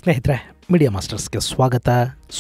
ಸ್ನೇಹಿತರೆ, ಮೀಡಿಯಾ ಮಾಸ್ಟರ್ಸ್ಗೆ ಸ್ವಾಗತ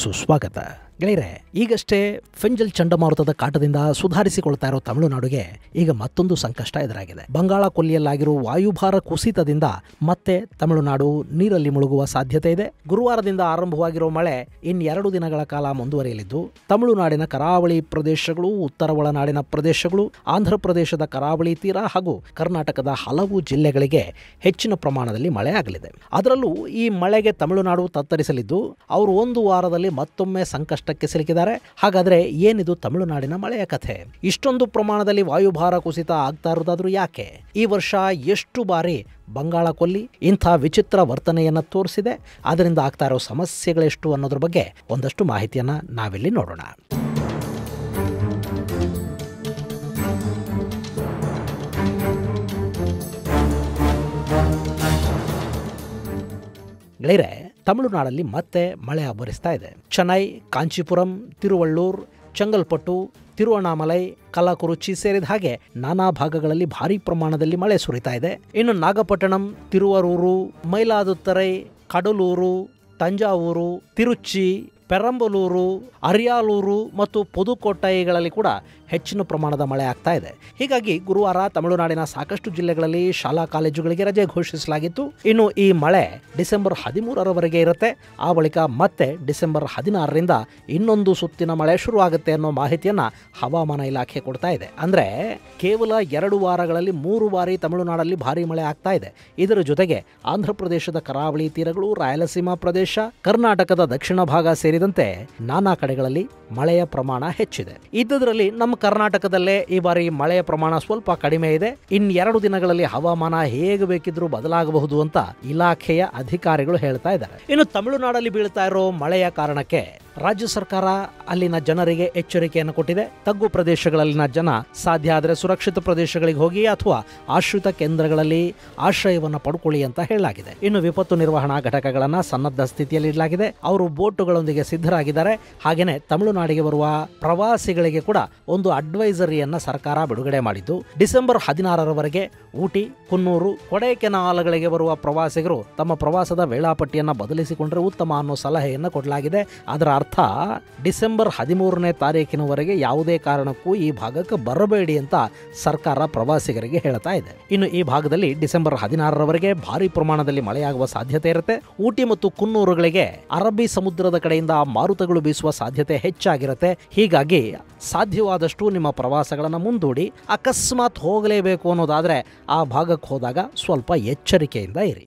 ಸುಸ್ವಾಗತ. ಗೆಳೆಯರೆ, ಈಗಷ್ಟೇ ಫೆಂಜಲ್ ಚಂಡಮಾರುತದ ಕಾಟದಿಂದ ಸುಧಾರಿಸಿಕೊಳ್ತಾ ಇರೋ ತಮಿಳುನಾಡಿಗೆ ಈಗ ಮತ್ತೊಂದು ಸಂಕಷ್ಟ ಎದುರಾಗಿದೆ. ಬಂಗಾಳ ಕೊಲ್ಲಿಯಲ್ಲಾಗಿರುವ ವಾಯುಭಾರ ಕುಸಿತದಿಂದ ಮತ್ತೆ ತಮಿಳುನಾಡು ನೀರಲ್ಲಿ ಮುಳುಗುವ ಸಾಧ್ಯತೆ ಇದೆ. ಗುರುವಾರದಿಂದ ಆರಂಭವಾಗಿರೋ ಮಳೆ ಇನ್ನೆರಡು ದಿನಗಳ ಕಾಲ ಮುಂದುವರಿಯಲಿದ್ದು, ತಮಿಳುನಾಡಿನ ಕರಾವಳಿ ಪ್ರದೇಶಗಳು, ಉತ್ತರ ಒಳನಾಡಿನ ಪ್ರದೇಶಗಳು, ಆಂಧ್ರ ಪ್ರದೇಶದ ಕರಾವಳಿ ತೀರ ಹಾಗೂ ಕರ್ನಾಟಕದ ಹಲವು ಜಿಲ್ಲೆಗಳಿಗೆ ಹೆಚ್ಚಿನ ಪ್ರಮಾಣದಲ್ಲಿ ಮಳೆ ಆಗಲಿದೆ. ಅದರಲ್ಲೂ ಈ ಮಳೆಗೆ ತಮಿಳುನಾಡು ತತ್ತರಿಸಲಿದ್ದು, ಅವರು ಒಂದು ವಾರದಲ್ಲಿ ಮತ್ತೊಮ್ಮೆ ಸಂಕಷ್ಟಕ್ಕೆ ಸಿಲುಕಿದ್ದಾರೆ. ಹಾಗಾದ್ರೆ ಏನಿದು ತಮಿಳುನಾಡಿನ ಮಳೆಯ ಕಥೆ? ಇಷ್ಟೊಂದು ಪ್ರಮಾಣದಲ್ಲಿ ವಾಯುಭಾರ ಕುಸಿತ ಆಗ್ತಾ ಇರೋದಾದ್ರೂ ಯಾಕೆ? ಈ ವರ್ಷ ಎಷ್ಟು ಬಾರಿ ಬಂಗಾಳ ಕೊಲ್ಲಿ ಇಂಥ ವಿಚಿತ್ರ ವರ್ತನೆಯನ್ನ ತೋರಿಸಿದೆ? ಅದರಿಂದ ಆಗ್ತಾ ಇರೋ ಸಮಸ್ಯೆಗಳೆಷ್ಟು ಅನ್ನೋದ್ರ ಬಗ್ಗೆ ಒಂದಷ್ಟು ಮಾಹಿತಿಯನ್ನ ನಾವಿಲ್ಲಿ ನೋಡೋಣ. ಗೆಳೆಯರೆ, ತಮಿಳುನಾಡಲ್ಲಿ ಮತ್ತೆ ಮಳೆ ಅಬ್ಬರಿಸ್ತಾ ಇದೆ. ಚೆನ್ನೈ, ಕಾಂಚೀಪುರಂ, ತಿರುವಳ್ಳೂರ್, ಚೆಂಗಲ್ಪಟ್ಟು, ತಿರುವಣ್ಣಾಮಲೈ, ಕಲಾಕುರುಚಿ ಸೇರಿದ ಹಾಗೆ ನಾನಾ ಭಾಗಗಳಲ್ಲಿ ಭಾರೀ ಪ್ರಮಾಣದಲ್ಲಿ ಮಳೆ ಸುರಿತಾ ಇದೆ. ಇನ್ನು ನಾಗಪಟ್ಟಣಂ, ತಿರುವರೂರು, ಮೈಲಾದುತ್ತರೈ, ಕಡಲೂರು, ತಂಜಾವೂರು, ತಿರುಚಿ, ಪೆರಂಬಲೂರು, ಅರಿಯಾಲೂರು ಮತ್ತು ಪುದುಕೊಟ್ಟೈಗಳಲ್ಲಿ ಕೂಡ ಹೆಚ್ಚಿನ ಪ್ರಮಾಣದ ಮಳೆ ಆಗ್ತಾ ಇದೆ. ಹೀಗಾಗಿ ಗುರುವಾರ ತಮಿಳುನಾಡಿನ ಸಾಕಷ್ಟು ಜಿಲ್ಲೆಗಳಲ್ಲಿ ಶಾಲಾ ಕಾಲೇಜುಗಳಿಗೆ ರಜೆ ಘೋಷಿಸಲಾಗಿತ್ತು. ಇನ್ನು ಈ ಮಳೆ ಡಿಸೆಂಬರ್ 13ರವರೆಗೆ ಇರುತ್ತೆ. ಆ ಬಳಿಕ ಮತ್ತೆ ಡಿಸೆಂಬರ್ 16ರಿಂದ ಇನ್ನೊಂದು ಸುತ್ತಿನ ಮಳೆ ಶುರುವಾಗುತ್ತೆ ಅನ್ನೋ ಮಾಹಿತಿಯನ್ನ ಹವಾಮಾನ ಇಲಾಖೆ ಕೊಡ್ತಾ ಇದೆ. ಅಂದ್ರೆ ಕೇವಲ 2 ವಾರಗಳಲ್ಲಿ 3 ಬಾರಿ ತಮಿಳುನಾಡಲ್ಲಿ ಭಾರಿ ಮಳೆ ಆಗ್ತಾ ಇದೆ. ಇದರ ಜೊತೆಗೆ ಆಂಧ್ರ ಪ್ರದೇಶದ ಕರಾವಳಿ ತೀರಗಳು, ರಾಯಲಸೀಮಾ ಪ್ರದೇಶ, ಕರ್ನಾಟಕದ ದಕ್ಷಿಣ ಭಾಗ ಸೇರಿದಂತೆ ನಾನಾ ಕಡೆಗಳಲ್ಲಿ ಮಳೆಯ ಪ್ರಮಾಣ ಹೆಚ್ಚಿದೆ. ಇದ್ದದರಲ್ಲಿ ನಮ್ಮ ಕರ್ನಾಟಕದಲ್ಲೇ ಈ ಬಾರಿ ಮಳೆಯ ಪ್ರಮಾಣ ಸ್ವಲ್ಪ ಕಡಿಮೆ ಇದೆ. ಇನ್ನೆರಡು ದಿನಗಳಲ್ಲಿ ಹವಾಮಾನ ಹೇಗೆ ಬೇಕಿದ್ರೂ ಬದಲಾಗಬಹುದು ಅಂತ ಇಲಾಖೆಯ ಅಧಿಕಾರಿಗಳು ಹೇಳ್ತಾ ಇದ್ದಾರೆ. ಇನ್ನು ತಮಿಳುನಾಡಲ್ಲಿ ಬೀಳ್ತಾ ಇರೋ ಮಳೆಯ ಕಾರಣಕ್ಕೆ ರಾಜ್ಯ ಸರ್ಕಾರ ಅಲ್ಲಿನ ಜನರಿಗೆ ಎಚ್ಚರಿಕೆಯನ್ನು ಕೊಟ್ಟಿದೆ. ತಗ್ಗು ಪ್ರದೇಶಗಳಲ್ಲಿನ ಜನ ಸಾಧ್ಯ ಆದರೆ ಸುರಕ್ಷಿತ ಪ್ರದೇಶಗಳಿಗೆ ಹೋಗಿ ಅಥವಾ ಆಶ್ರಿತ ಕೇಂದ್ರಗಳಲ್ಲಿ ಆಶ್ರಯವನ್ನು ಪಡ್ಕೊಳ್ಳಿ ಅಂತ ಹೇಳಲಾಗಿದೆ. ಇನ್ನು ವಿಪತ್ತು ನಿರ್ವಹಣಾ ಘಟಕಗಳನ್ನ ಸನ್ನದ್ಧ ಸ್ಥಿತಿಯಲ್ಲಿ ಇಡಲಾಗಿದೆ. ಅವರು ಬೋಟುಗಳೊಂದಿಗೆ ಸಿದ್ಧರಾಗಿದ್ದಾರೆ. ಹಾಗೇನೆ ತಮಿಳುನಾಡಿಗೆ ಬರುವ ಪ್ರವಾಸಿಗಳಿಗೆ ಕೂಡ ಒಂದು ಅಡ್ವೈಸರಿಯನ್ನ ಸರ್ಕಾರ ಬಿಡುಗಡೆ ಮಾಡಿದ್ದು, ಡಿಸೆಂಬರ್ 16ರವರೆಗೆ ಊಟಿ, ಕುನ್ನೂರು, ಕೊಡೈಕೆನಾಲ್ಗಳಿಗೆ ಬರುವ ಪ್ರವಾಸಿಗರು ತಮ್ಮ ಪ್ರವಾಸದ ವೇಳಾಪಟ್ಟಿಯನ್ನ ಬದಲಿಸಿಕೊಂಡ್ರೆ ಉತ್ತಮ ಅನ್ನೋ ಸಲಹೆಯನ್ನು ಕೊಡಲಾಗಿದೆ. ಅದರ ಅರ್ಥ ಡಿಸೆಂಬರ್ 13ನೇ ತಾರೀಕಿನವರೆಗೆ ಯಾವುದೇ ಕಾರಣಕ್ಕೂ ಈ ಭಾಗಕ್ಕೆ ಬರಬೇಡಿ ಅಂತ ಸರ್ಕಾರ ಪ್ರವಾಸಿಗರಿಗೆ ಹೇಳ್ತಾ ಇದೆ. ಇನ್ನು ಈ ಭಾಗದಲ್ಲಿ ಡಿಸೆಂಬರ್ 16ರವರೆಗೆ ಭಾರಿ ಪ್ರಮಾಣದಲ್ಲಿ ಮಳೆಯಾಗುವ ಸಾಧ್ಯತೆ ಇರುತ್ತೆ. ಊಟಿ ಮತ್ತು ಕುನ್ನೂರುಗಳಿಗೆ ಅರಬ್ಬಿ ಸಮುದ್ರದ ಕಡೆಯಿಂದ ಮಾರುತಗಳು ಬೀಸುವ ಸಾಧ್ಯತೆ ಹೆಚ್ಚಾಗಿರುತ್ತೆ. ಹೀಗಾಗಿ ಸಾಧ್ಯವಾದಷ್ಟು ನಿಮ್ಮ ಪ್ರವಾಸಗಳನ್ನು ಮುಂದೂಡಿ, ಅಕಸ್ಮಾತ್ ಹೋಗಲೇಬೇಕು ಅನ್ನೋದಾದ್ರೆ ಆ ಭಾಗಕ್ಕೆ ಹೋದಾಗ ಸ್ವಲ್ಪ ಎಚ್ಚರಿಕೆಯಿಂದ ಇರಿ.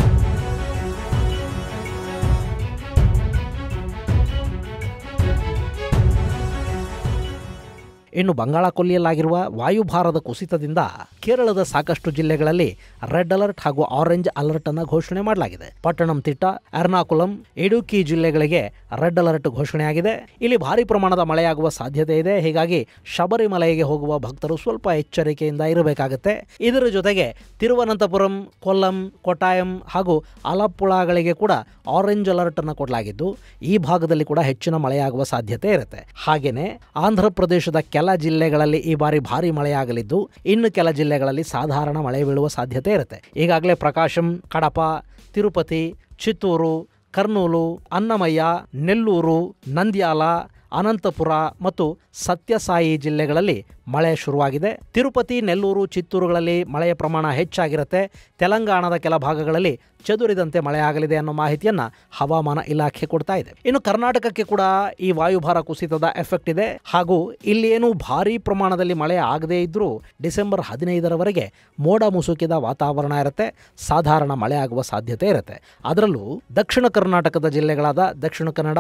ಇನ್ನು ಬಂಗಾಳ ಕೊಲ್ಲಿಯಲ್ಲಾಗಿರುವ ವಾಯುಭಾರದ ಕುಸಿತದಿಂದ ಕೇರಳದ ಸಾಕಷ್ಟು ಜಿಲ್ಲೆಗಳಲ್ಲಿ ರೆಡ್ ಅಲರ್ಟ್ ಹಾಗೂ ಆರೆಂಜ್ ಅಲರ್ಟ್ ಅನ್ನು ಘೋಷಣೆ ಮಾಡಲಾಗಿದೆ. ಪಟ್ಟಣಂತಿಟ್ಟ, ಎರ್ನಾಕುಲಂ, ಇಡುಕಿ ಜಿಲ್ಲೆಗಳಿಗೆ ರೆಡ್ ಅಲರ್ಟ್ ಘೋಷಣೆಯಾಗಿದೆ. ಇಲ್ಲಿ ಭಾರಿ ಪ್ರಮಾಣದ ಮಳೆಯಾಗುವ ಸಾಧ್ಯತೆ ಇದೆ. ಹೀಗಾಗಿ ಶಬರಿಮಲೆಗೆ ಹೋಗುವ ಭಕ್ತರು ಸ್ವಲ್ಪ ಎಚ್ಚರಿಕೆಯಿಂದ ಇರಬೇಕಾಗುತ್ತೆ. ಇದರ ಜೊತೆಗೆ ತಿರುವನಂತಪುರಂ, ಕೊಲ್ಲಂ, ಕೊಟ್ಟಾಯಂ ಹಾಗೂ ಆಲಪ್ಪುಳಗಳಿಗೆ ಕೂಡ ಆರೆಂಜ್ ಅಲರ್ಟ್ ಅನ್ನು ಕೊಡಲಾಗಿದ್ದು, ಈ ಭಾಗದಲ್ಲಿ ಕೂಡ ಹೆಚ್ಚಿನ ಮಳೆಯಾಗುವ ಸಾಧ್ಯತೆ ಇರುತ್ತೆ. ಹಾಗೇನೆ ಆಂಧ್ರ ಪ್ರದೇಶದ ಕೆಲ ಜಿಲ್ಲೆಗಳಲ್ಲಿ ಈ ಬಾರಿ ಭಾರಿ ಮಳೆಯಾಗಲಿದ್ದು, ಇನ್ನು ಕೆಲ ಜಿಲ್ಲೆಗಳಲ್ಲಿ ಸಾಧಾರಣ ಮಳೆ ಬೀಳುವ ಸಾಧ್ಯತೆ ಇರುತ್ತೆ. ಈಗಾಗಲೇ ಪ್ರಕಾಶಂ, ಕಡಪ, ತಿರುಪತಿ, ಚಿತ್ತೂರು, ಕರ್ನೂಲು, ಅನ್ನಮಯ್ಯ, ನೆಲ್ಲೂರು, ನಂದ್ಯಾಲ, ಅನಂತಪುರ ಮತ್ತು ಸತ್ಯಸಾಯಿ ಜಿಲ್ಲೆಗಳಲ್ಲಿ ಮಳೆ ಶುರುವಾಗಿದೆ. ತಿರುಪತಿ, ನೆಲ್ಲೂರು, ಚಿತ್ತೂರುಗಳಲ್ಲಿ ಮಳೆಯ ಪ್ರಮಾಣ ಹೆಚ್ಚಾಗಿರುತ್ತೆ. ತೆಲಂಗಾಣದ ಕೆಲ ಭಾಗಗಳಲ್ಲಿ ಚದುರಿದಂತೆ ಮಳೆ ಆಗಲಿದೆ ಅನ್ನೋ ಮಾಹಿತಿಯನ್ನ ಹವಾಮಾನ ಇಲಾಖೆ ಕೊಡ್ತಾ ಇದೆ. ಇನ್ನು ಕರ್ನಾಟಕಕ್ಕೆ ಕೂಡ ಈ ವಾಯುಭಾರ ಕುಸಿತದ ಎಫೆಕ್ಟ್ ಇದೆ. ಹಾಗೂ ಇಲ್ಲಿ ಏನು ಭಾರಿ ಪ್ರಮಾಣದಲ್ಲಿ ಮಳೆ ಆಗದೇ ಇದ್ರೂ ಡಿಸೆಂಬರ್ 15ರವರೆಗೆ ಮೋಡ ಮುಸುಕಿದ ವಾತಾವರಣ ಇರುತ್ತೆ. ಸಾಧಾರಣ ಮಳೆ ಆಗುವ ಸಾಧ್ಯತೆ ಇರುತ್ತೆ. ಅದರಲ್ಲೂ ದಕ್ಷಿಣ ಕರ್ನಾಟಕದ ಜಿಲ್ಲೆಗಳಾದ ದಕ್ಷಿಣ ಕನ್ನಡ,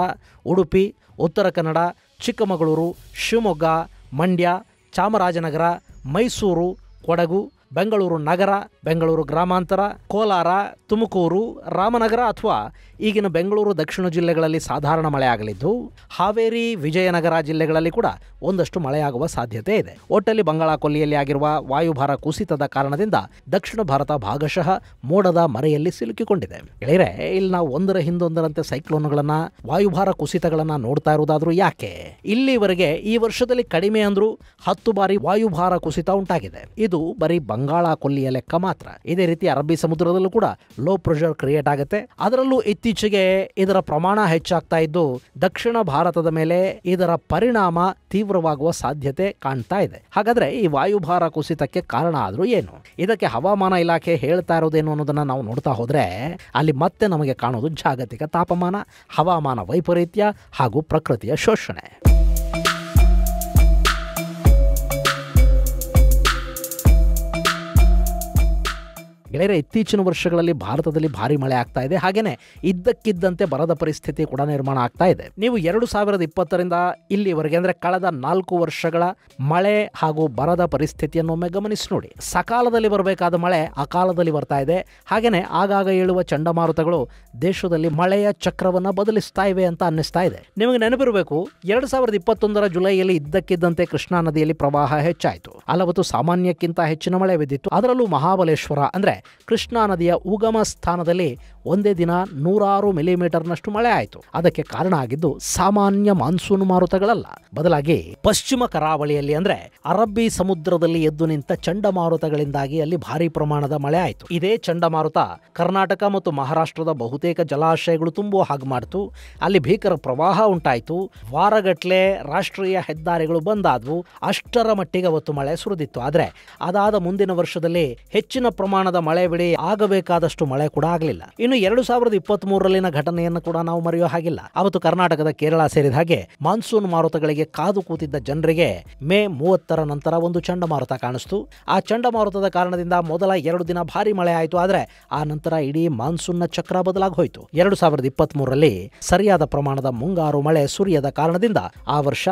ಉಡುಪಿ, ಉತ್ತರ ಕನ್ನಡ, ಚಿಕ್ಕಮಗಳೂರು, ಶಿವಮೊಗ್ಗ, ಮಂಡ್ಯ, ಚಾಮರಾಜನಗರ, ಮೈಸೂರು, ಕೊಡಗು, ಬೆಂಗಳೂರು ನಗರ, ಬೆಂಗಳೂರು ಗ್ರಾಮಾಂತರ, ಕೋಲಾರ, ತುಮಕೂರು, ರಾಮನಗರ ಅಥವಾ ಈಗಿನ ಬೆಂಗಳೂರು ದಕ್ಷಿಣ ಜಿಲ್ಲೆಗಳಲ್ಲಿ ಸಾಧಾರಣ ಮಳೆ ಆಗಲಿದ್ದು, ಹಾವೇರಿ, ವಿಜಯನಗರ ಜಿಲ್ಲೆಗಳಲ್ಲಿ ಕೂಡ ಒಂದಷ್ಟು ಮಳೆಯಾಗುವ ಸಾಧ್ಯತೆ ಇದೆ. ಒಟ್ಟಲ್ಲಿ ಬಂಗಾಳ ಕೊಲ್ಲಿಯಲ್ಲಿ ಆಗಿರುವ ವಾಯುಭಾರ ಕುಸಿತದ ಕಾರಣದಿಂದ ದಕ್ಷಿಣ ಭಾರತ ಭಾಗಶಃ ಮೋಡದ ಮರೆಯಲ್ಲಿ ಸಿಲುಕಿಕೊಂಡಿದೆ. ಗೆಳೆಯರೆ, ಇಲ್ಲಿ ನಾವು ಒಂದರ ಹಿಂದೊಂದರಂತೆ ಸೈಕ್ಲೋನ್ಗಳನ್ನ, ವಾಯುಭಾರ ಕುಸಿತಗಳನ್ನ ನೋಡ್ತಾ ಇರುವುದಾದ್ರೂ ಯಾಕೆ? ಇಲ್ಲಿವರೆಗೆ ಈ ವರ್ಷದಲ್ಲಿ ಕಡಿಮೆ ಅಂದ್ರೂ 10 ಬಾರಿ ವಾಯುಭಾರ ಕುಸಿತ ಉಂಟಾಗಿದೆ. ಇದು ಬರೀ ಬಂಗಾಳ ಕೊಲ್ಲಿಯ ಲೆಕ್ಕ ಮಾತ್ರ. ಇದೇ ರೀತಿ ಅರಬ್ಬಿ ಸಮುದ್ರದಲ್ಲೂ ಕೂಡ ಲೋ ಪ್ರೆಷರ್ ಕ್ರಿಯೇಟ್ ಆಗುತ್ತೆ. ಅದರಲ್ಲೂ ಇತ್ತೀಚೆಗೆ ಇದರ ಪ್ರಮಾಣ ಹೆಚ್ಚಾಗ್ತಾ ಇದ್ದು ದಕ್ಷಿಣ ಭಾರತದ ಮೇಲೆ ಇದರ ಪರಿಣಾಮ ತೀವ್ರವಾಗುವ ಸಾಧ್ಯತೆ ಕಾಣ್ತಾ ಇದೆ. ಹಾಗಾದ್ರೆ ಈ ವಾಯುಭಾರ ಕುಸಿತಕ್ಕೆ ಕಾರಣ ಆದ್ರೂ ಏನು? ಇದಕ್ಕೆ ಹವಾಮಾನ ಇಲಾಖೆ ಹೇಳ್ತಾ ಇರೋದೇನು ಅನ್ನೋದನ್ನ ನಾವು ನೋಡ್ತಾ ಹೋದ್ರೆ ಅಲ್ಲಿ ಮತ್ತೆ ನಮಗೆ ಕಾಣೋದು ಜಾಗತಿಕ ತಾಪಮಾನ, ಹವಾಮಾನ ವೈಪರೀತ್ಯ ಹಾಗೂ ಪ್ರಕೃತಿಯ ಶೋಷಣೆ. ಗೆಳೆಯರೆ, ಇತ್ತೀಚಿನ ವರ್ಷಗಳಲ್ಲಿ ಭಾರತದಲ್ಲಿ ಭಾರಿ ಮಳೆ ಆಗ್ತಾ ಇದೆ. ಹಾಗೇನೆ ಇದ್ದಕ್ಕಿದ್ದಂತೆ ಬರದ ಪರಿಸ್ಥಿತಿ ಕೂಡ ನಿರ್ಮಾಣ ಆಗ್ತಾ ಇದೆ. ನೀವು 2020ರಿಂದ ಇಲ್ಲಿವರೆಗೆ ಅಂದ್ರೆ ಕಳೆದ 4 ವರ್ಷಗಳ ಮಳೆ ಹಾಗೂ ಬರದ ಪರಿಸ್ಥಿತಿಯನ್ನು ಒಮ್ಮೆ ಗಮನಿಸಿ ನೋಡಿ. ಸಕಾಲದಲ್ಲಿ ಬರಬೇಕಾದ ಮಳೆ ಅಕಾಲದಲ್ಲಿ ಬರ್ತಾ ಇದೆ. ಹಾಗೇನೆ ಆಗಾಗ ಏಳುವ ಚಂಡಮಾರುತಗಳು ದೇಶದಲ್ಲಿ ಮಳೆಯ ಚಕ್ರವನ್ನ ಬದಲಿಸ್ತಾ ಇವೆ ಅಂತ ಅನ್ನಿಸ್ತಾ ಇದೆ. ನಿಮಗೆ ನೆನಪಿರಬೇಕು, 2021ರ ಜುಲೈಯಲ್ಲಿ ಇದ್ದಕ್ಕಿದ್ದಂತೆ ಕೃಷ್ಣಾ ನದಿಯಲ್ಲಿ ಪ್ರವಾಹ ಹೆಚ್ಚಾಯಿತು. ಅಲ್ಲವತ್ತು ಸಾಮಾನ್ಯಕ್ಕಿಂತ ಹೆಚ್ಚಿನ ಮಳೆ ಬಿದ್ದಿತ್ತು. ಅದರಲ್ಲೂ ಮಹಾಬಲೇಶ್ವರ ಅಂದ್ರೆ ಕೃಷ್ಣಾ ನದಿಯ ಉಗಮ ಸ್ಥಾನದಲ್ಲಿ ಒಂದೇ ದಿನ 106 ಮಿಲಿಮೀಟರ್ನಷ್ಟು ಮಳೆ ಆಯಿತು. ಅದಕ್ಕೆ ಕಾರಣ ಆಗಿದ್ದು ಸಾಮಾನ್ಯ ಮಾನ್ಸೂನ್ ಮಾರುತಗಳಲ್ಲ, ಬದಲಾಗಿ ಪಶ್ಚಿಮ ಕರಾವಳಿಯಲ್ಲಿ ಅಂದ್ರೆ ಅರಬ್ಬಿ ಸಮುದ್ರದಲ್ಲಿ ಎದ್ದು ನಿಂತ ಚಂಡಮಾರುತಗಳಿಂದಾಗಿ ಅಲ್ಲಿ ಭಾರಿ ಪ್ರಮಾಣದ ಮಳೆ ಆಯಿತು. ಇದೇ ಚಂಡಮಾರುತ ಕರ್ನಾಟಕ ಮತ್ತು ಮಹಾರಾಷ್ಟ್ರದ ಬಹುತೇಕ ಜಲಾಶಯಗಳು ತುಂಬುವ ಹಾಗೆ ಮಾಡಿತು. ಅಲ್ಲಿ ಭೀಕರ ಪ್ರವಾಹ ಉಂಟಾಯಿತು. ವಾರಗಟ್ಲೆ ರಾಷ್ಟ್ರೀಯ ಹೆದ್ದಾರಿಗಳು ಬಂದಾದವು. ಅಷ್ಟರ ಮಟ್ಟಿಗೆ ಅವತ್ತು ಮಳೆ ಸುರಿದಿತ್ತು. ಆದರೆ ಅದಾದ ಮುಂದಿನ ವರ್ಷದಲ್ಲಿ ಹೆಚ್ಚಿನ ಪ್ರಮಾಣದ ಮಳೆ ಬಿಡಿ ಆಗಬೇಕಾದಷ್ಟು ಮಳೆ ಕೂಡ ಆಗಲಿಲ್ಲ. ಇನ್ನು 2023ರಲ್ಲಿನ ಘಟನೆಯನ್ನು ಕೂಡ ನಾವು ಮರೆಯೋ ಹಾಗಿಲ್ಲ. ಅವತ್ತು ಕರ್ನಾಟಕದ ಕೇರಳ ಸೇರಿದ ಹಾಗೆ ಮಾನ್ಸೂನ್ ಮಾರುತಗಳಿಗೆ ಕಾದು ಕೂತಿದ್ದ ಜನರಿಗೆ ಮೇ 30ರ ನಂತರ ಒಂದು ಚಂಡಮಾರುತ ಕಾಣಿಸ್ತು. ಆ ಚಂಡಮಾರುತದ ಕಾರಣದಿಂದ ಮೊದಲ 2 ದಿನ ಭಾರಿ ಮಳೆ ಆಯಿತು. ಆದರೆ ಆ ನಂತರ ಇಡೀ ಮಾನ್ಸೂನ್ನ ಚಕ್ರ ಬದಲಾಗಿ ಹೋಯಿತು. 2023ರಲ್ಲಿ ಸರಿಯಾದ ಪ್ರಮಾಣದ ಮುಂಗಾರು ಮಳೆ ಸುರಿಯದ ಕಾರಣದಿಂದ ಆ ವರ್ಷ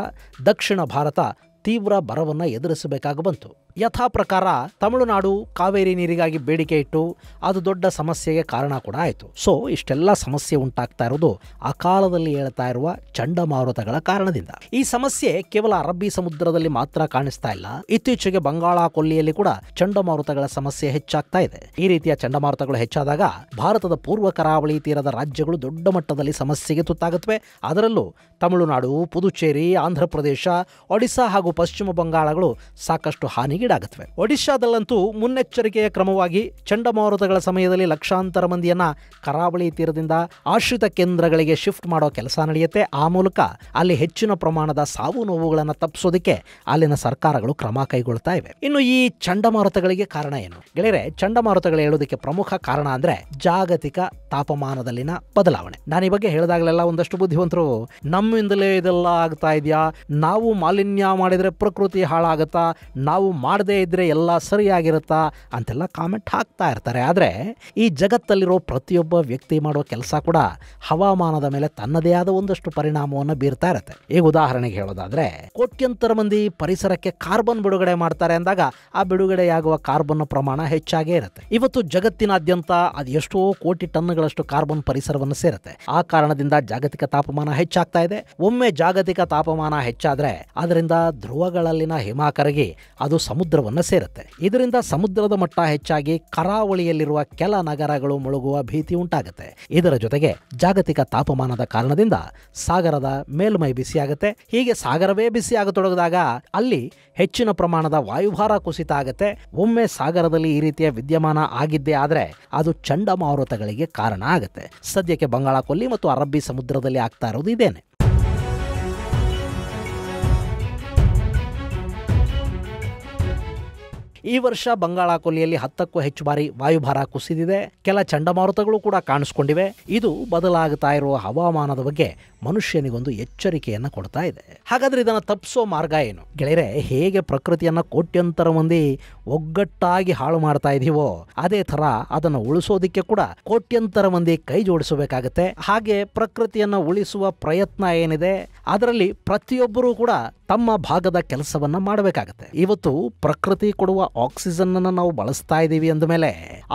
ದಕ್ಷಿಣ ಭಾರತ ತೀವ್ರ ಬರವನ್ನು ಎದುರಿಸಬೇಕಾಗಿ ಬಂತು. ಯಥಾ ಪ್ರಕಾರ ತಮಿಳುನಾಡು ಕಾವೇರಿ ನೀರಿಗಾಗಿ ಬೇಡಿಕೆ ಇಟ್ಟು ಅದು ದೊಡ್ಡ ಸಮಸ್ಯೆಗೆ ಕಾರಣ ಕೂಡ ಆಯಿತು. ಸೊ ಇಷ್ಟೆಲ್ಲ ಸಮಸ್ಯೆ ಉಂಟಾಗ್ತಾ ಇರೋದು ಅಕಾಲದಲ್ಲಿ ಏಳ್ತಾ ಇರುವ ಚಂಡಮಾರುತಗಳ ಕಾರಣದಿಂದ. ಈ ಸಮಸ್ಯೆ ಕೇವಲ ಅರಬ್ಬಿ ಸಮುದ್ರದಲ್ಲಿ ಮಾತ್ರ ಕಾಣಿಸ್ತಾ ಇಲ್ಲ. ಇತ್ತೀಚೆಗೆ ಬಂಗಾಳ ಕೊಲ್ಲಿಯಲ್ಲಿ ಕೂಡ ಚಂಡಮಾರುತಗಳ ಸಮಸ್ಯೆ ಹೆಚ್ಚಾಗ್ತಾ ಇದೆ. ಈ ರೀತಿಯ ಚಂಡಮಾರುತಗಳು ಹೆಚ್ಚಾದಾಗ ಭಾರತದ ಪೂರ್ವ ಕರಾವಳಿ ತೀರದ ರಾಜ್ಯಗಳು ದೊಡ್ಡ ಮಟ್ಟದಲ್ಲಿ ಸಮಸ್ಯೆಗೆ ತುತ್ತಾಗುತ್ತವೆ. ಅದರಲ್ಲೂ ತಮಿಳುನಾಡು, ಪುದುಚೇರಿ, ಆಂಧ್ರ ಪ್ರದೇಶ, ಒಡಿಶಾ ಹಾಗೂ ಪಶ್ಚಿಮ ಬಂಗಾಳಗಳು ಸಾಕಷ್ಟು ಹಾನಿಗೀಡಾಗುತ್ತವೆ. ಒಡಿಶಾದಲ್ಲಂತೂ ಮುನ್ನೆಚ್ಚರಿಕೆಯ ಕ್ರಮವಾಗಿ ಚಂಡಮಾರುತಗಳ ಸಮಯದಲ್ಲಿ ಲಕ್ಷಾಂತರ ಮಂದಿಯನ್ನ ಕರಾವಳಿ ತೀರದಿಂದ ಆಶ್ರಿತ ಕೇಂದ್ರಗಳಿಗೆ ಶಿಫ್ಟ್ ಮಾಡೋ ಕೆಲಸ ನಡೆಯುತ್ತೆ. ಆ ಮೂಲಕ ಅಲ್ಲಿ ಹೆಚ್ಚಿನ ಪ್ರಮಾಣದ ಸಾವು ನೋವುಗಳನ್ನು ತಪ್ಪಿಸೋದಕ್ಕೆ ಅಲ್ಲಿನ ಸರ್ಕಾರಗಳು ಕ್ರಮ ಕೈಗೊಳ್ತಾ ಇವೆ. ಇನ್ನು ಈ ಚಂಡಮಾರುತಗಳಿಗೆ ಕಾರಣ ಏನು ಗೆಳೆಯರೆ? ಚಂಡಮಾರುತಗಳು ಹೇಳೋದಕ್ಕೆ ಪ್ರಮುಖ ಕಾರಣ ಅಂದ್ರೆ ಜಾಗತಿಕ ತಾಪಮಾನದಲ್ಲಿನ ಬದಲಾವಣೆ. ನಾನು ಈ ಬಗ್ಗೆ ಹೇಳಿದಾಗಲೆಲ್ಲ ಒಂದಷ್ಟು ಬುದ್ಧಿವಂತರು ನಮ್ಮಿಂದಲೇ ಇದೆಲ್ಲ ಆಗ್ತಾ ಇದೆಯಾ, ನಾವು ಮಾಲಿನ್ಯ ಮಾಡಿದ್ರೆ ಪ್ರಕೃತಿ ಹಾಳಾಗತ್ತಾ, ನಾವು ಮಾಡದೇ ಇದ್ರೆ ಎಲ್ಲ ಸರಿಯಾಗಿರುತ್ತಾ ಅಂತೆಲ್ಲ ಕಾಮೆಂಟ್ ಹಾಕ್ತಾ ಇರ್ತಾರೆ. ಆದರೆ ಈ ಜಗತ್ತಲ್ಲಿರೋ ಪ್ರತಿಯೊಬ್ಬ ವ್ಯಕ್ತಿ ಮಾಡೋ ಕೆಲಸ ಕೂಡ ಹವಾಮಾನದ ಮೇಲೆ ತನ್ನದೇ ಆದ ಒಂದಷ್ಟು ಪರಿಣಾಮವನ್ನು ಬೀರ್ತಾ ಇರುತ್ತೆ. ಈಗ ಉದಾಹರಣೆಗೆ ಹೇಳೋದಾದ್ರೆ, ಕೋಟ್ಯಂತರ ಮಂದಿ ಪರಿಸರಕ್ಕೆ ಕಾರ್ಬನ್ ಬಿಡುಗಡೆ ಮಾಡ್ತಾರೆ ಅಂದಾಗ ಆ ಬಿಡುಗಡೆಯಾಗುವ ಕಾರ್ಬನ್ ಪ್ರಮಾಣ ಹೆಚ್ಚಾಗೇ ಇರುತ್ತೆ. ಇವತ್ತು ಜಗತ್ತಿನಾದ್ಯಂತ ಅದು ಎಷ್ಟೋ ಕೋಟಿ ಟನ್ಗಳಷ್ಟು ಕಾರ್ಬನ್ ಪರಿಸರವನ್ನು ಸೇರುತ್ತೆ. ಆ ಕಾರಣದಿಂದ ಜಾಗತಿಕ ತಾಪಮಾನ ಹೆಚ್ಚಾಗ್ತಾ ಇದೆ. ಒಮ್ಮೆ ಜಾಗತಿಕ ತಾಪಮಾನ ಹೆಚ್ಚಾದ್ರೆ ಅದರಿಂದ ಧ್ರುವಗಳಲ್ಲಿನ ಹಿಮ ಕರಗಿ ಅದು ಸಮುದ್ರವನ್ನು ಸೇರುತ್ತೆ. ಇದರಿಂದ ಸಮುದ್ರದ ಮಟ್ಟ ಹೆಚ್ಚಾಗಿ ಕರಾವಳಿಯಲ್ಲಿರುವ ಕೆಲ ನಗರಗಳು ಮುಳುಗುವ ಭೀತಿ ಉಂಟಾಗುತ್ತೆ. ಇದರ ಜೊತೆಗೆ ಜಾಗತಿಕ ತಾಪಮಾನದ ಕಾರಣದಿಂದ ಸಾಗರದ ಮೇಲ್ಮೈ ಬಿಸಿಯಾಗುತ್ತೆ. ಹೀಗೆ ಸಾಗರವೇ ಬಿಸಿಯಾಗತೊಡಗಿದಾಗ ಅಲ್ಲಿ ಹೆಚ್ಚಿನ ಪ್ರಮಾಣದ ವಾಯುಭಾರ ಕುಸಿತ ಆಗುತ್ತೆ. ಒಮ್ಮೆ ಸಾಗರದಲ್ಲಿ ಈ ರೀತಿಯ ವಿದ್ಯಮಾನ ಆಗಿದ್ದೇ ಆದ್ರೆ ಅದು ಚಂಡಮಾರುತಗಳಿಗೆ ಕಾರಣ ಆಗುತ್ತೆ. ಸದ್ಯಕ್ಕೆ ಬಂಗಾಳ ಕೊಲ್ಲಿ ಮತ್ತು ಅರಬ್ಬಿ ಸಮುದ್ರದಲ್ಲಿ ಆಗ್ತಾ ಇರೋದು ಇದೇನೆ. ಈ ವರ್ಷ ಬಂಗಾಳ ಕೊಲ್ಲಿಯಲ್ಲಿ 10ಕ್ಕೂ ಹೆಚ್ಚು ಬಾರಿ ವಾಯುಭಾರ ಕುಸಿದಿದೆ. ಕೆಲ ಚಂಡಮಾರುತಗಳು ಕೂಡ ಕಾಣಿಸ್ಕೊಂಡಿವೆ. ಇದು ಬದಲಾಗ್ತಾ ಇರುವ ಹವಾಮಾನದ ಬಗ್ಗೆ ಮನುಷ್ಯನಿಗೊಂದು ಎಚ್ಚರಿಕೆಯನ್ನು ಕೊಡ್ತಾ ಇದೆ. ಹಾಗಾದ್ರೆ ಇದನ್ನು ತಪ್ಪಿಸೋ ಮಾರ್ಗ ಏನು ಗೆಳೆಯರೆ? ಹೇಗೆ ಪ್ರಕೃತಿಯನ್ನ ಕೋಟ್ಯಂತರ ಮಂದಿ ಒಗ್ಗಟ್ಟಾಗಿ ಹಾಳು ಮಾಡ್ತಾ ಇದೀವೋ ಅದೇ ತರ ಅದನ್ನು ಉಳಿಸೋದಿಕ್ಕೆ ಕೂಡ ಕೋಟ್ಯಂತರ ಮಂದಿ ಕೈ ಜೋಡಿಸಬೇಕಾಗತ್ತೆ. ಹಾಗೆ ಪ್ರಕೃತಿಯನ್ನ ಉಳಿಸುವ ಪ್ರಯತ್ನ ಏನಿದೆ ಅದರಲ್ಲಿ ಪ್ರತಿಯೊಬ್ಬರೂ ಕೂಡ ತಮ್ಮ ಭಾಗದ ಕೆಲಸವನ್ನ ಮಾಡಬೇಕಾಗತ್ತೆ. ಇವತ್ತು ಪ್ರಕೃತಿ ಕೊಡುವ ಆಕ್ಸಿಜನ್ ಅನ್ನು ನಾವು ಬಳಸ್ತಾ ಇದ್ದೀವಿ ಅಂದ ಮೇಲೆ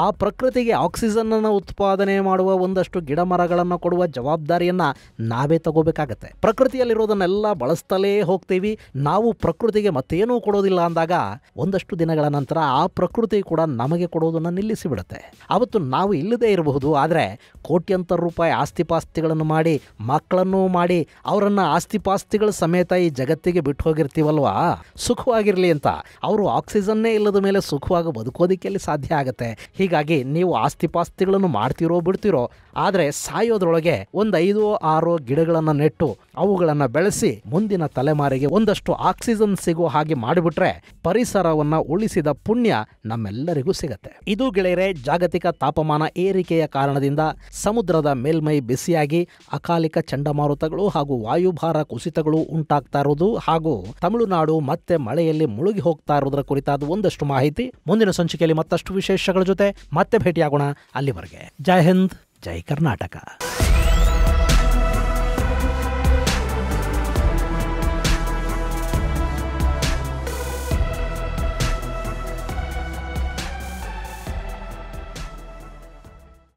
ಆ ಪ್ರಕೃತಿಗೆ ಆಕ್ಸಿಜನ್ ಅನ್ನು ಉತ್ಪಾದನೆ ಮಾಡುವ ಒಂದಷ್ಟು ಗಿಡ ಮರಗಳನ್ನು ಕೊಡುವ ಜವಾಬ್ದಾರಿಯನ್ನ ನಾವೇ ತಗೋಬೇಕಾಗತ್ತೆ. ಪ್ರಕೃತಿಯಲ್ಲಿರೋದನ್ನೆಲ್ಲ ಬಳಸ್ತಲೇ ಹೋಗ್ತೀವಿ, ನಾವು ಪ್ರಕೃತಿಗೆ ಮತ್ತೇನೂ ಕೊಡೋದಿಲ್ಲ ಅಂದಾಗ ಒಂದಷ್ಟು ದಿನಗಳ ನಂತರ ಆ ಪ್ರಕೃತಿ ಕೂಡ ನಮಗೆ ಕೊಡೋದನ್ನ ನಿಲ್ಲಿಸಿ ಬಿಡುತ್ತೆ. ಅವತ್ತು ನಾವು ಇಲ್ಲದೇ ಇರಬಹುದು, ಆದರೆ ಕೋಟ್ಯಂತರ ರೂಪಾಯಿ ಆಸ್ತಿಪಾಸ್ತಿಗಳನ್ನು ಮಾಡಿ ಮಕ್ಕಳನ್ನು ಮಾಡಿ ಅವರನ್ನ ಆಸ್ತಿಪಾಸ್ತಿಗಳ ಸಮೇತ ಈ ಜಗತ್ತಿಗೆ ಭೂಮಿಗೆ ಬಿಟ್ಟು ಹೋಗಿರ್ತೀವಲ್ವಾ, ಸುಖವಾಗಿರ್ಲಿ ಅಂತ. ಅವರು ಆಕ್ಸಿಜನ್ನೇ ಇಲ್ಲದ ಮೇಲೆ ಸುಖವಾಗಿ ಬದುಕೋದಕ್ಕೆ ಸಾಧ್ಯ ಆಗುತ್ತೆ. ಹೀಗಾಗಿ ನೀವು ಆಸ್ತಿಪಾಸ್ತಿಗಳನ್ನು ಮಾಡ್ತಿರೋ ಬಿಡ್ತಿರೋ, ಆದರೆ ಸಾಯೋದ್ರೊಳಗೆ 5-6 ಗಿಡಗಳನ್ನು ನೆಟ್ಟು ಅವುಗಳನ್ನು ಬೆಳೆಸಿ ಮುಂದಿನ ತಲೆಮಾರಿಗೆ ಒಂದಷ್ಟು ಆಕ್ಸಿಜನ್ ಸಿಗೋ ಹಾಗೆ ಮಾಡಿಬಿಟ್ರೆ ಪರಿಸರವನ್ನ ಉಳಿಸಿದ ಪುಣ್ಯ ನಮ್ಮೆಲ್ಲರಿಗೂ ಸಿಗತ್ತೆ. ಇದು ಗೆಳೆಯರೆ, ಜಾಗತಿಕ ತಾಪಮಾನ ಏರಿಕೆಯ ಕಾರಣದಿಂದ ಸಮುದ್ರದ ಮೇಲ್ಮೈ ಬಿಸಿಯಾಗಿ ಅಕಾಲಿಕ ಚಂಡಮಾರುತಗಳು ಹಾಗೂ ವಾಯುಭಾರ ಕುಸಿತಗಳು ಉಂಟಾಗ್ತಾ ಇರೋದು ಹಾಗೂ ತಮಿಳುನಾಡು ಮತ್ತೆ ಮಳೆಯಲ್ಲಿ ಮುಳುಗಿ ಹೋಗ್ತಾ ಇರೋದರ ಕುರಿತಾದ ಒಂದಷ್ಟು ಮಾಹಿತಿ ಮುಂದಿನ ಸಂಚಿಕೆಯಲ್ಲಿ ಮತ್ತಷ್ಟು ವಿಶೇಷಗಳ ಜೊತೆ ಮತ್ತೆ ಭೇಟಿಯಾಗೋಣ. ಅಲ್ಲಿವರೆಗೆ ಜೈ ಹಿಂದ್, ಜೈ ಕರ್ನಾಟಕ.